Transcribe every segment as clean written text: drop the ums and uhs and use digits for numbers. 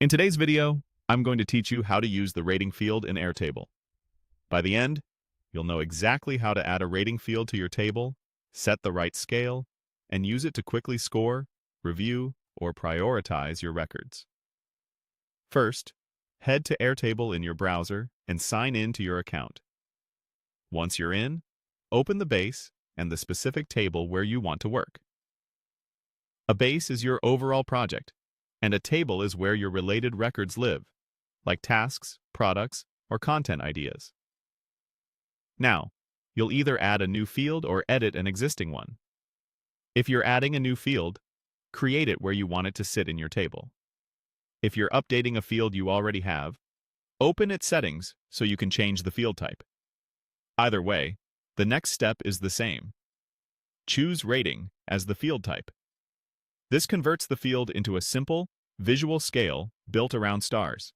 In today's video, I'm going to teach you how to use the rating field in Airtable. By the end, you'll know exactly how to add a rating field to your table, set the right scale, and use it to quickly score, review, or prioritize your records. First, head to Airtable in your browser and sign in to your account. Once you're in, open the base and the specific table where you want to work. A base is your overall project, and a table is where your related records live, like tasks, products, or content ideas. Now, you'll either add a new field or edit an existing one. If you're adding a new field, create it where you want it to sit in your table. If you're updating a field you already have, open its settings so you can change the field type. Either way, the next step is the same. Choose Rating as the field type. This converts the field into a simple, visual scale built around stars.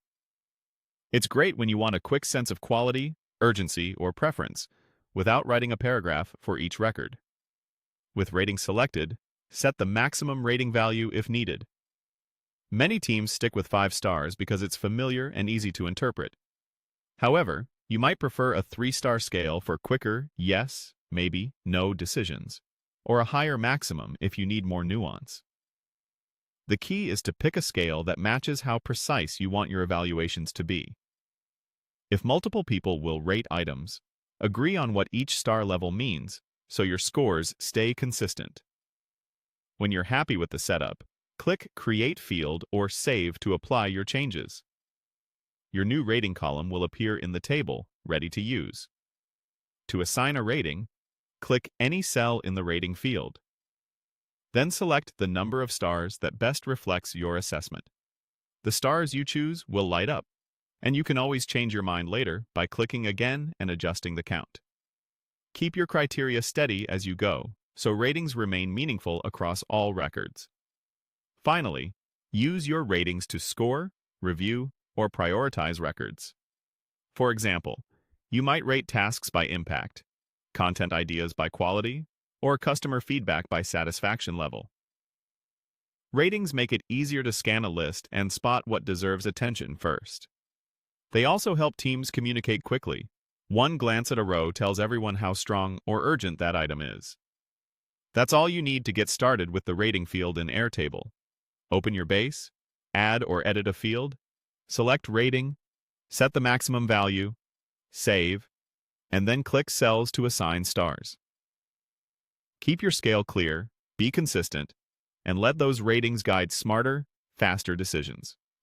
It's great when you want a quick sense of quality, urgency, or preference without writing a paragraph for each record. With rating selected, set the maximum rating value if needed. Many teams stick with 5 stars because it's familiar and easy to interpret. However, you might prefer a 3-star scale for quicker yes, maybe, no decisions, or a higher maximum if you need more nuance. The key is to pick a scale that matches how precise you want your evaluations to be. If multiple people will rate items, agree on what each star level means so your scores stay consistent. When you're happy with the setup, click Create Field or Save to apply your changes. Your new rating column will appear in the table, ready to use. To assign a rating, click any cell in the rating field. Then select the number of stars that best reflects your assessment. The stars you choose will light up, and you can always change your mind later by clicking again and adjusting the count. Keep your criteria steady as you go, so ratings remain meaningful across all records. Finally, use your ratings to score, review, or prioritize records. For example, you might rate tasks by impact, content ideas by quality, or customer feedback by satisfaction level. Ratings make it easier to scan a list and spot what deserves attention first. They also help teams communicate quickly. One glance at a row tells everyone how strong or urgent that item is. That's all you need to get started with the rating field in Airtable. Open your base, add or edit a field, select Rating, set the maximum value, save, and then click cells to assign stars. Keep your scale clear, be consistent, and let those ratings guide smarter, faster decisions.